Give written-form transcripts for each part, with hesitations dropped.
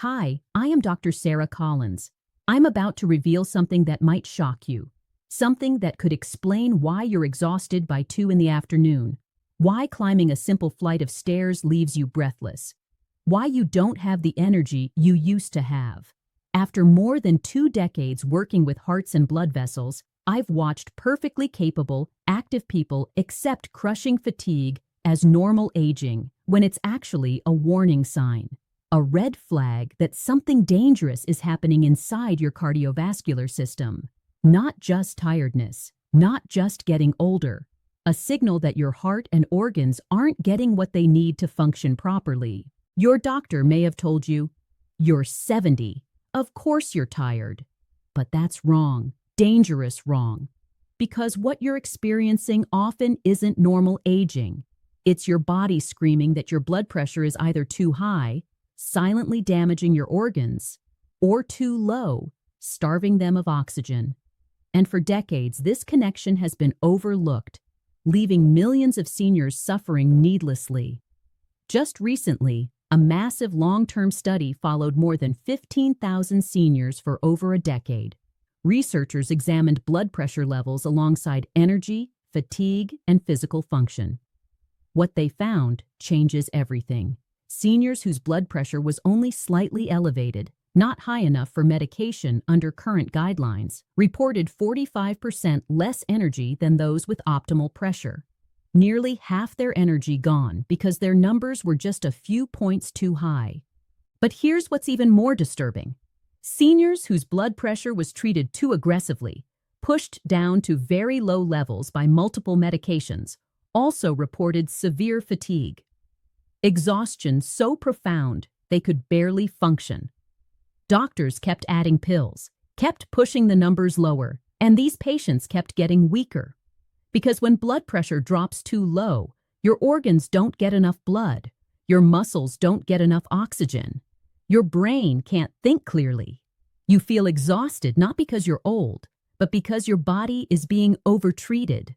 Hi, I am Dr. SARA Collins. I'm about to reveal something that might shock you. Something that could explain why you're exhausted by 2 in the afternoon. Why climbing a simple flight of stairs leaves you breathless. Why you don't have the energy you used to have. After more than 2 decades working with hearts and blood vessels, I've watched perfectly capable, active people accept crushing fatigue as normal aging when it's actually a warning sign. A red flag that something dangerous is happening inside your cardiovascular system. Not just tiredness, not just getting older. A signal that your heart and organs aren't getting what they need to function properly. Your doctor may have told you, "You're 70. Of course you're tired." But that's wrong, dangerous wrong. Because what you're experiencing often isn't normal aging. It's your body screaming that your blood pressure is either too high, silently damaging your organs, or too low, starving them of oxygen. And for decades, this connection has been overlooked, leaving millions of seniors suffering needlessly. Just recently, a massive long-term study followed more than 15,000 seniors for over a decade. Researchers examined blood pressure levels alongside energy, fatigue, and physical function. What they found changes everything. Seniors whose blood pressure was only slightly elevated, not high enough for medication under current guidelines, reported 45% less energy than those with optimal pressure. Nearly half their energy gone because their numbers were just a few points too high. But here's what's even more disturbing. Seniors whose blood pressure was treated too aggressively, pushed down to very low levels by multiple medications, also reported severe fatigue. Exhaustion so profound they could barely function. Doctors kept adding pills, kept pushing the numbers lower, and these patients kept getting weaker. Because when blood pressure drops too low, your organs don't get enough blood, your muscles don't get enough oxygen, your brain can't think clearly. You feel exhausted not because you're old, but because your body is being overtreated.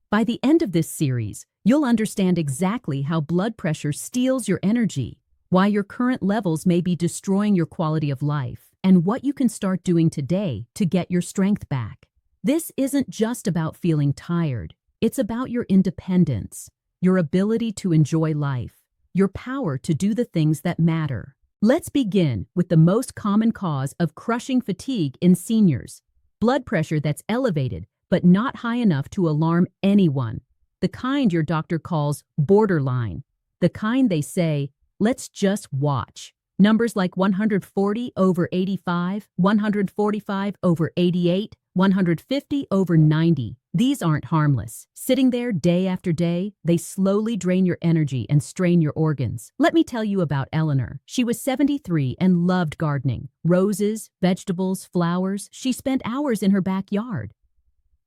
By the end of this series, you'll understand exactly how blood pressure steals your energy, why your current levels may be destroying your quality of life, and what you can start doing today to get your strength back. This isn't just about feeling tired. It's about your independence, your ability to enjoy life, your power to do the things that matter. Let's begin with the most common cause of crushing fatigue in seniors: blood pressure that's elevated but not high enough to alarm anyone. The kind your doctor calls borderline. The kind they say, "Let's just watch." Numbers like 140 over 85, 145 over 88, 150 over 90. These aren't harmless. Sitting there day after day, they slowly drain your energy and strain your organs. Let me tell you about Eleanor. She was 73 and loved gardening. Roses, vegetables, flowers. She spent hours in her backyard.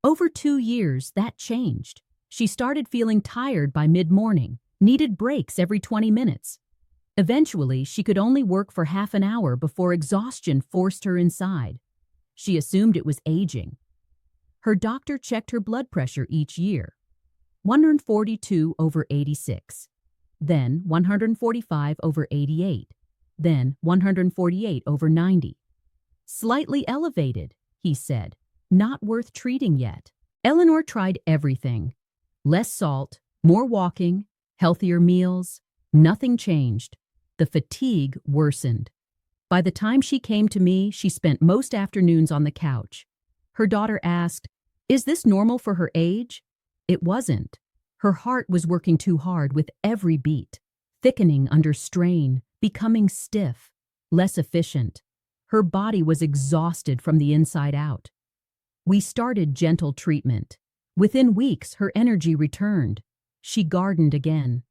Over 2 years, that changed. She started feeling tired by mid-morning, needed breaks every 20 minutes. Eventually, she could only work for half an hour before exhaustion forced her inside. She assumed it was aging. Her doctor checked her blood pressure each year. 142 over 86, then 145 over 88, then 148 over 90. "Slightly elevated," he said. "Not worth treating yet." Eleanor tried everything. Less salt, more walking, healthier meals. Nothing changed. The fatigue worsened. By the time she came to me, she spent most afternoons on the couch. Her daughter asked, "Is this normal for her age?" It wasn't. Her heart was working too hard with every beat, thickening under strain, becoming stiff, less efficient. Her body was exhausted from the inside out. We started gentle treatment. Within weeks, her energy returned. She gardened again.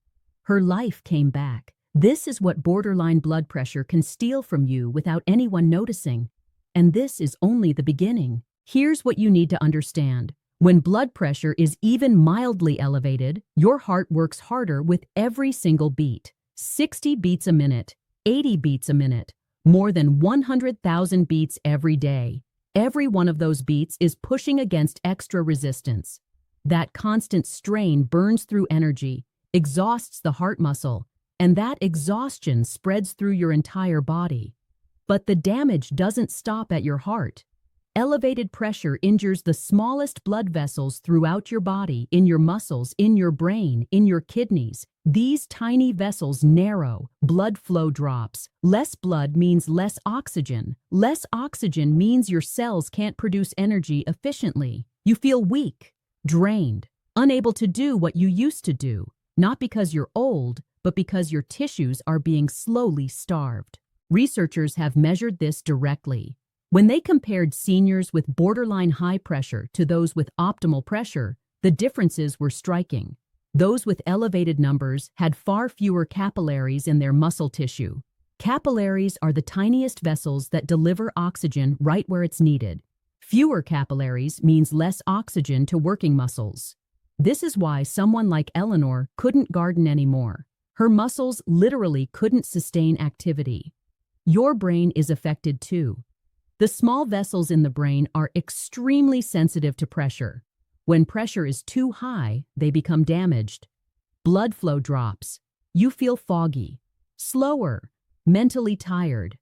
Her life came back. This is what borderline blood pressure can steal from you without anyone noticing. And this is only the beginning. Here's what you need to understand. When blood pressure is even mildly elevated, your heart works harder with every single beat. 60 beats a minute, 80 beats a minute, more than 100,000 beats every day. Every one of those beats is pushing against extra resistance. That constant strain burns through energy, exhausts the heart muscle, and that exhaustion spreads through your entire body. But the damage doesn't stop at your heart. Elevated pressure injures the smallest blood vessels throughout your body, in your muscles, in your brain, in your kidneys. These tiny vessels narrow, blood flow drops. Less blood means less oxygen. Less oxygen means your cells can't produce energy efficiently. You feel weak, drained, unable to do what you used to do, not because you're old, but because your tissues are being slowly starved. Researchers have measured this directly. When they compared seniors with borderline high pressure to those with optimal pressure, the differences were striking. Those with elevated numbers had far fewer capillaries in their muscle tissue. Capillaries are the tiniest vessels that deliver oxygen right where it's needed. Fewer capillaries means less oxygen to working muscles. This is why someone like Eleanor couldn't garden anymore. Her muscles literally couldn't sustain activity. Your brain is affected too. The small vessels in the brain are extremely sensitive to pressure. When pressure is too high, they become damaged. Blood flow drops. You feel foggy, slower, mentally tired.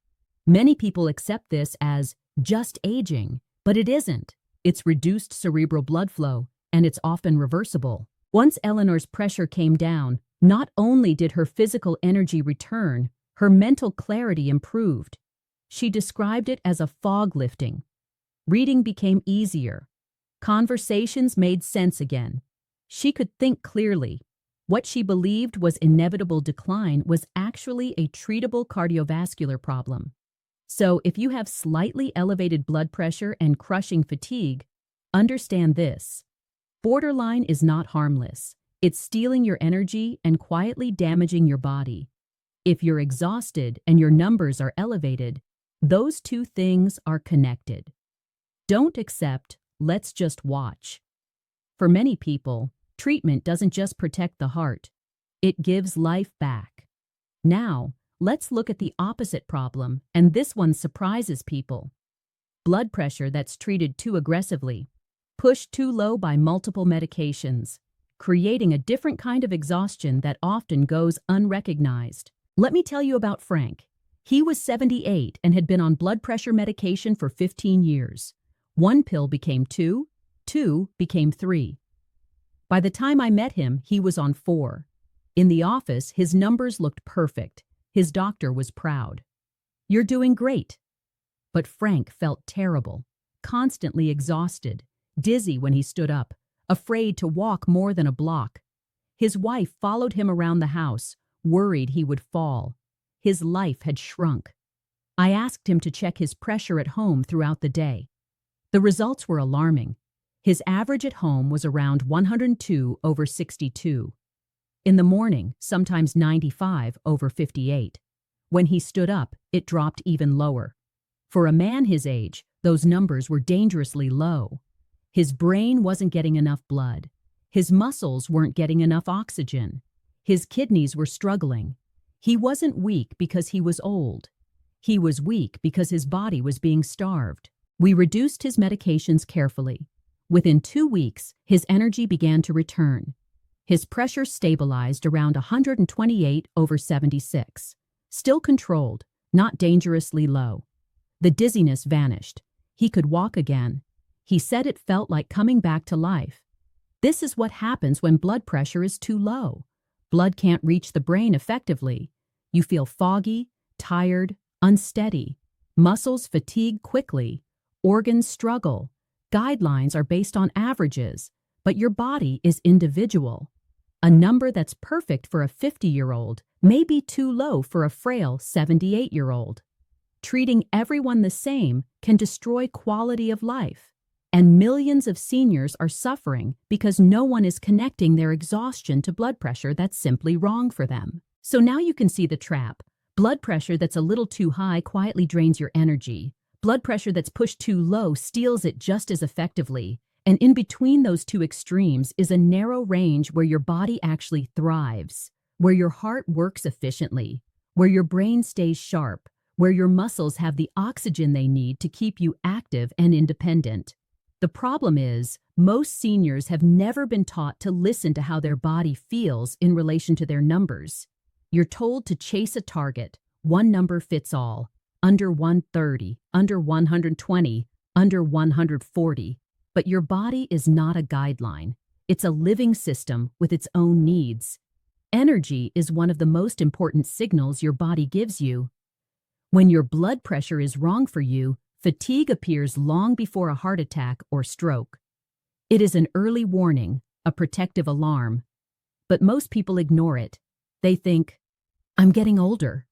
Many people accept this as just aging, but it isn't. It's reduced cerebral blood flow, and it's often reversible. Once Eleanor's pressure came down, not only did her physical energy return, her mental clarity improved. She described it as a fog lifting. Reading became easier. Conversations made sense again. She could think clearly. What she believed was inevitable decline was actually a treatable cardiovascular problem. So if you have slightly elevated blood pressure and crushing fatigue, understand this. Borderline is not harmless. It's stealing your energy and quietly damaging your body. If you're exhausted and your numbers are elevated, those two things are connected. Don't accept, let's just watch. For many people, treatment doesn't just protect the heart, it gives life back. Now, let's look at the opposite problem, and this one surprises people. Blood pressure that's treated too aggressively, pushed too low by multiple medications, creating a different kind of exhaustion that often goes unrecognized. Let me tell you about Frank. He was 78 and had been on blood pressure medication for 15 years. One pill became two became three. By the time I met him, he was on 4. In the office, his numbers looked perfect. His doctor was proud. "You're doing great." But Frank felt terrible, constantly exhausted, dizzy when he stood up, afraid to walk more than a block. His wife followed him around the house, worried he would fall. His life had shrunk. I asked him to check his pressure at home throughout the day. The results were alarming. His average at home was around 102/62. In the morning, sometimes 95/58. When he stood up, it dropped even lower. For a man his age, those numbers were dangerously low. His brain wasn't getting enough blood. His muscles weren't getting enough oxygen. His kidneys were struggling. He wasn't weak because he was old. He was weak because his body was being starved. We reduced his medications carefully. Within 2 weeks, his energy began to return. His pressure stabilized around 128/76. Still controlled, not dangerously low. The dizziness vanished. He could walk again. He said it felt like coming back to life. This is what happens when blood pressure is too low. Blood can't reach the brain effectively. You feel foggy, tired, unsteady. Muscles fatigue quickly. Organs struggle. Guidelines are based on averages, but your body is individual. A number that's perfect for a 50-year-old may be too low for a frail 78-year-old. Treating everyone the same can destroy quality of life. And millions of seniors are suffering because no one is connecting their exhaustion to blood pressure that's simply wrong for them. So now you can see the trap. Blood pressure that's a little too high quietly drains your energy. Blood pressure that's pushed too low steals it just as effectively. And in between those two extremes is a narrow range where your body actually thrives, where your heart works efficiently, where your brain stays sharp, where your muscles have the oxygen they need to keep you active and independent. The problem is, most seniors have never been taught to listen to how their body feels in relation to their numbers. You're told to chase a target, one number fits all. under 130, under 120, under 140. But your body is not a guideline. It's a living system with its own needs. Energy is one of the most important signals your body gives you. When your blood pressure is wrong for you, fatigue appears long before a heart attack or stroke. It is an early warning, a protective alarm. But most people ignore it. They think, I'm getting older.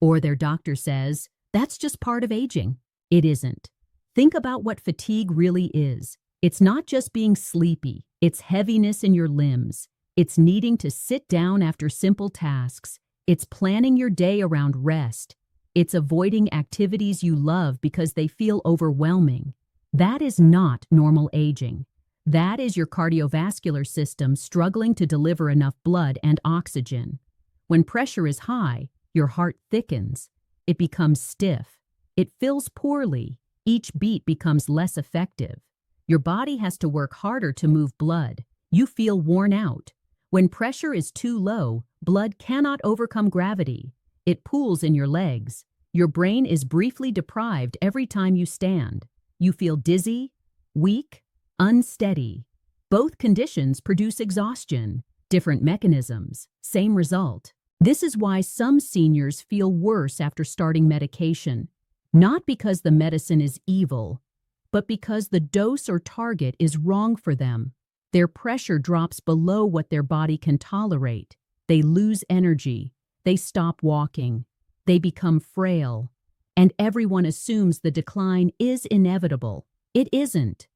Or their doctor says, that's just part of aging. It isn't. Think about what fatigue really is. It's not just being sleepy. It's heaviness in your limbs. It's needing to sit down after simple tasks. It's planning your day around rest. It's avoiding activities you love because they feel overwhelming. That is not normal aging. That is your cardiovascular system struggling to deliver enough blood and oxygen. When pressure is high, your heart thickens. It becomes stiff. It fills poorly. Each beat becomes less effective. Your body has to work harder to move blood. You feel worn out. When pressure is too low, blood cannot overcome gravity. It pools in your legs. Your brain is briefly deprived every time you stand. You feel dizzy, weak, unsteady. Both conditions produce exhaustion. Different mechanisms, same result. This is why some seniors feel worse after starting medication. Not because the medicine is evil, but because the dose or target is wrong for them. Their pressure drops below what their body can tolerate. They lose energy. They stop walking. They become frail. And everyone assumes the decline is inevitable. It isn't.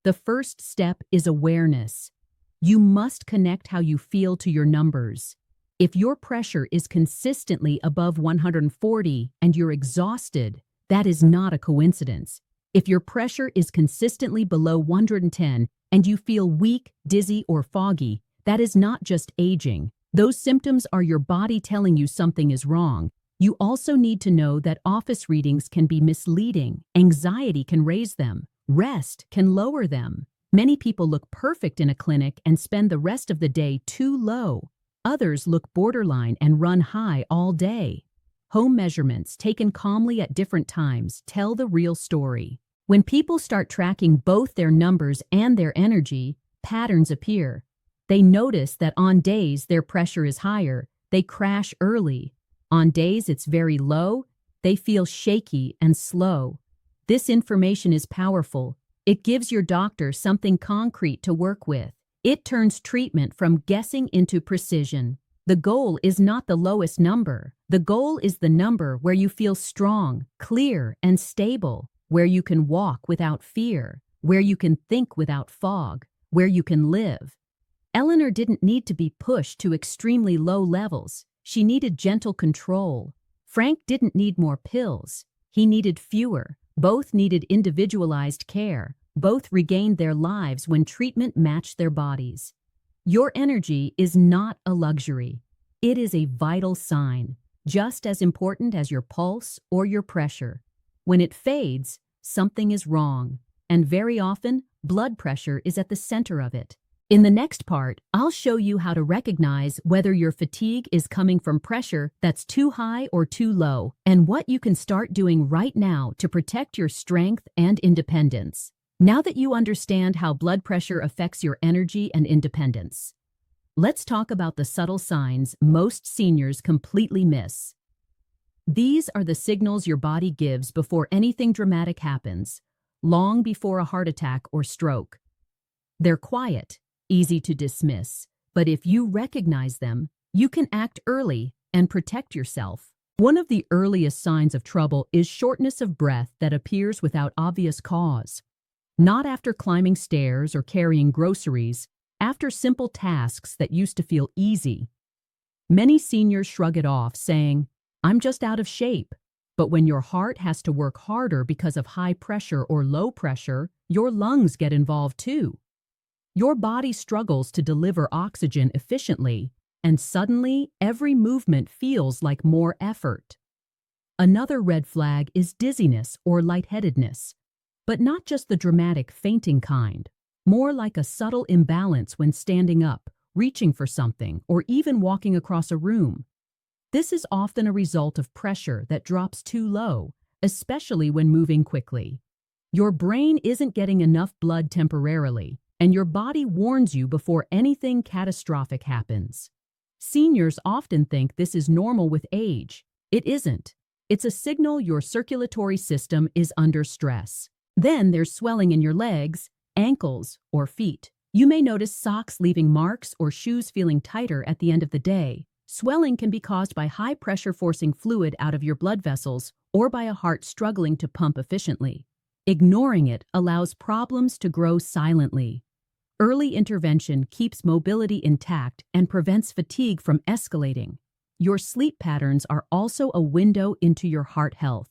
The first step is awareness. You must connect how you feel to your numbers. If your pressure is consistently above 140 and you're exhausted, that is not a coincidence. If your pressure is consistently below 110 and you feel weak, dizzy, or foggy, that is not just aging. Those symptoms are your body telling you something is wrong. You also need to know that office readings can be misleading. Anxiety can raise them. Rest can lower them. Many people look perfect in a clinic and spend the rest of the day too low. Others look borderline and run high all day. Home measurements taken calmly at different times tell the real story. When people start tracking both their numbers and their energy, patterns appear. They notice that on days their pressure is higher, they crash early. On days it's very low, they feel shaky and slow. This information is powerful. It gives your doctor something concrete to work with. It turns treatment from guessing into precision. The goal is not the lowest number. The goal is the number where you feel strong, clear, and stable, where you can walk without fear, where you can think without fog, where you can live. Eleanor didn't need to be pushed to extremely low levels. She needed gentle control. Frank didn't need more pills. He needed fewer. Both needed individualized care. Both regained their lives when treatment matched their bodies. Your energy is not a luxury. It is a vital sign, just as important as your pulse or your pressure. When it fades, something is wrong, and very often, blood pressure is at the center of it. In the next part, I'll show you how to recognize whether your fatigue is coming from pressure that's too high or too low, and what you can start doing right now to protect your strength and independence. Now that you understand how blood pressure affects your energy and independence, let's talk about the subtle signs most seniors completely miss. These are the signals your body gives before anything dramatic happens, long before a heart attack or stroke. They're quiet, easy to dismiss, but if you recognize them, you can act early and protect yourself. One of the earliest signs of trouble is shortness of breath that appears without obvious cause. Not after climbing stairs or carrying groceries, after simple tasks that used to feel easy. Many seniors shrug it off, saying, "I'm just out of shape." But when your heart has to work harder because of high pressure or low pressure, your lungs get involved too. Your body struggles to deliver oxygen efficiently, and suddenly every movement feels like more effort. Another red flag is dizziness or lightheadedness, but not just the dramatic fainting kind, more like a subtle imbalance when standing up, reaching for something, or even walking across a room. This is often a result of pressure that drops too low, especially when moving quickly. Your brain isn't getting enough blood temporarily, and your body warns you before anything catastrophic happens. Seniors often think this is normal with age. It isn't. It's a signal your circulatory system is under stress. Then there's swelling in your legs, ankles, or feet. You may notice socks leaving marks or shoes feeling tighter at the end of the day. Swelling can be caused by high pressure forcing fluid out of your blood vessels or by a heart struggling to pump efficiently. Ignoring it allows problems to grow silently. Early intervention keeps mobility intact and prevents fatigue from escalating. Your sleep patterns are also a window into your heart health.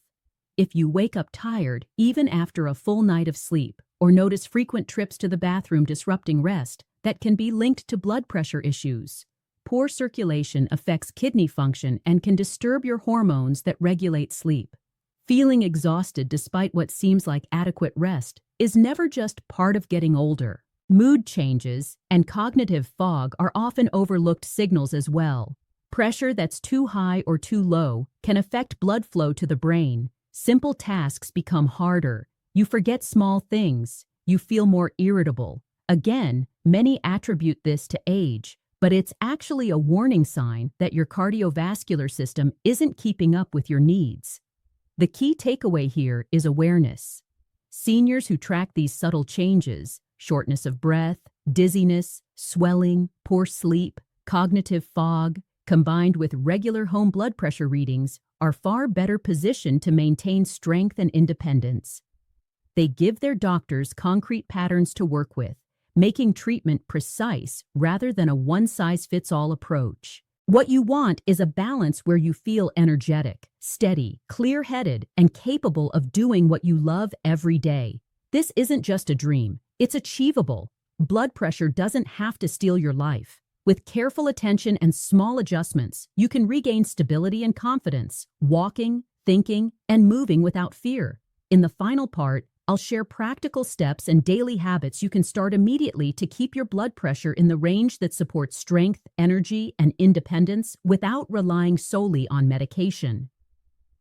If you wake up tired, even after a full night of sleep, or notice frequent trips to the bathroom disrupting rest, that can be linked to blood pressure issues. Poor circulation affects kidney function and can disturb your hormones that regulate sleep. Feeling exhausted despite what seems like adequate rest is never just part of getting older. Mood changes and cognitive fog are often overlooked signals as well. Pressure that's too high or too low can affect blood flow to the brain. Simple tasks become harder. You forget small things. You feel more irritable. Again, many attribute this to age, but it's actually a warning sign that your cardiovascular system isn't keeping up with your needs. The key takeaway here is awareness. Seniors who track these subtle changes, shortness of breath, dizziness, swelling, poor sleep, cognitive fog, combined with regular home blood pressure readings, are far better positioned to maintain strength and independence. They give their doctors concrete patterns to work with, making treatment precise rather than a one-size-fits-all approach. What you want is a balance where you feel energetic, steady, clear-headed, and capable of doing what you love every day. This isn't just a dream, it's achievable. Blood pressure doesn't have to steal your life. With careful attention and small adjustments, you can regain stability and confidence, walking, thinking, and moving without fear. In the final part, I'll share practical steps and daily habits you can start immediately to keep your blood pressure in the range that supports strength, energy, and independence without relying solely on medication.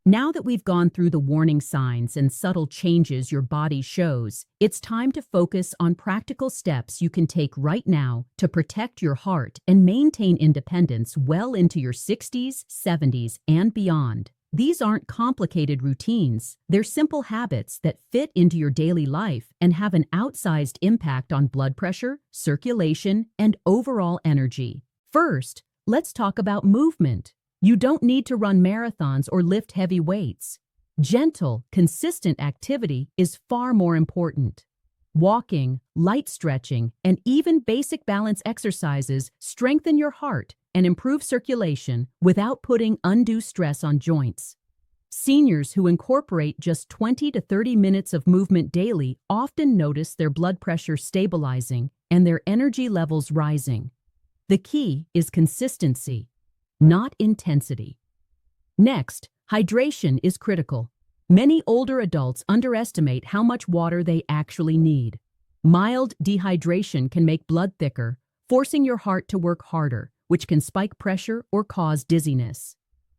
Now that we've gone through the warning signs and subtle changes your body shows, it's time to focus on practical steps you can take right now to protect your heart and maintain independence well into your 60s, 70s, and beyond. These aren't complicated routines. They're simple habits that fit into your daily life and have an outsized impact on blood pressure, circulation, and overall energy. First, let's talk about movement. You don't need to run marathons or lift heavy weights. Gentle, consistent activity is far more important. Walking, light stretching, and even basic balance exercises strengthen your heart and improve circulation without putting undue stress on joints. Seniors who incorporate just 20 to 30 minutes of movement daily often notice their blood pressure stabilizing and their energy levels rising. The key is consistency, not intensity. Next, hydration is critical. Many older adults underestimate how much water they actually need. Mild dehydration can make blood thicker, forcing your heart to work harder, which can spike pressure or cause dizziness.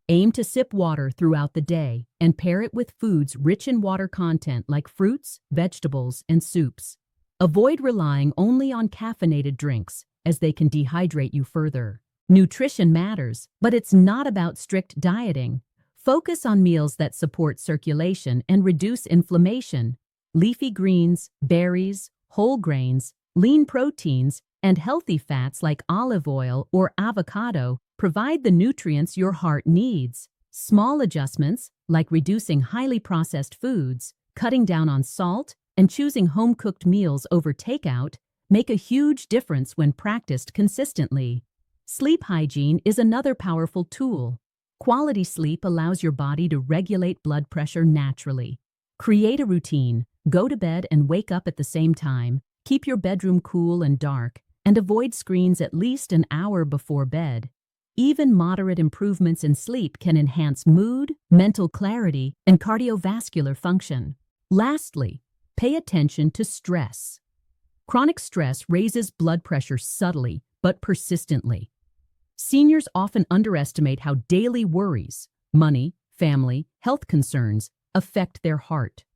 Aim to sip water throughout the day and pair it with foods rich in water content like fruits, vegetables, and soups. Avoid relying only on caffeinated drinks, as they can dehydrate you further. Nutrition matters, but it's not about strict dieting. Focus on meals that support circulation and reduce inflammation. Leafy greens, berries, whole grains, lean proteins, and healthy fats like olive oil or avocado provide the nutrients your heart needs. Small adjustments, like reducing highly processed foods, cutting down on salt, and choosing home-cooked meals over takeout, make a huge difference when practiced consistently. Sleep hygiene is another powerful tool. Quality sleep allows your body to regulate blood pressure naturally. Create a routine, go to bed and wake up at the same time, keep your bedroom cool and dark, and avoid screens at least an hour before bed. Even moderate improvements in sleep can enhance mood, mental clarity, and cardiovascular function. Lastly, pay attention to stress. Chronic stress raises blood pressure subtly but persistently. Seniors often underestimate how daily worries, money, family, health concerns affect their heart.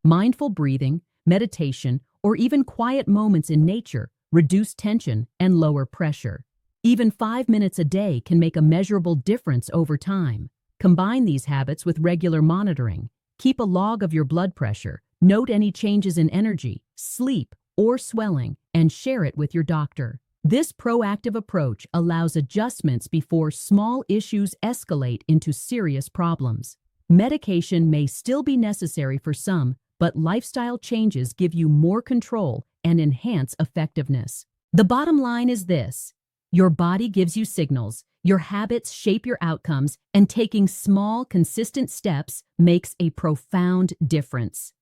Mindful breathing, meditation, or even quiet moments in nature reduce tension and lower pressure. Even 5 minutes a day can make a measurable difference over time. Combine these habits with regular monitoring. Keep a log of your blood pressure, note any changes in energy, sleep, or swelling, and share it with your doctor. This proactive approach allows adjustments before small issues escalate into serious problems. Medication may still be necessary for some, but lifestyle changes give you more control and enhance effectiveness. The bottom line is this: your body gives you signals, your habits shape your outcomes, and taking small, consistent steps makes a profound difference.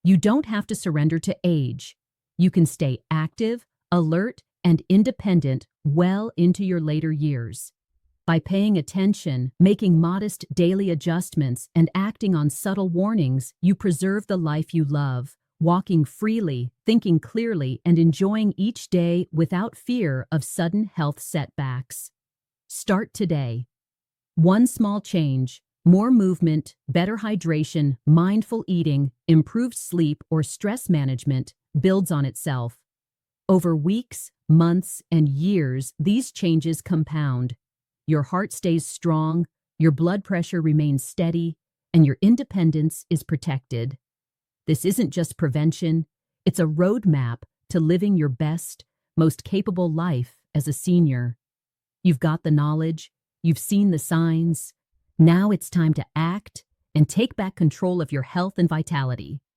You don't have to surrender to age. You can stay active, alert, and independent well into your later years. By paying attention, making modest daily adjustments, and acting on subtle warnings, you preserve the life you love, walking freely, thinking clearly, and enjoying each day without fear of sudden health setbacks. Start today. One small change, more movement, better hydration, mindful eating, improved sleep, or stress management, builds on itself. Over weeks, months, and years, these changes compound. Your heart stays strong, your blood pressure remains steady, and your independence is protected. This isn't just prevention, it's a roadmap to living your best, most capable life as a senior. You've got the knowledge, you've seen the signs. Now it's time to act and take back control of your health and vitality.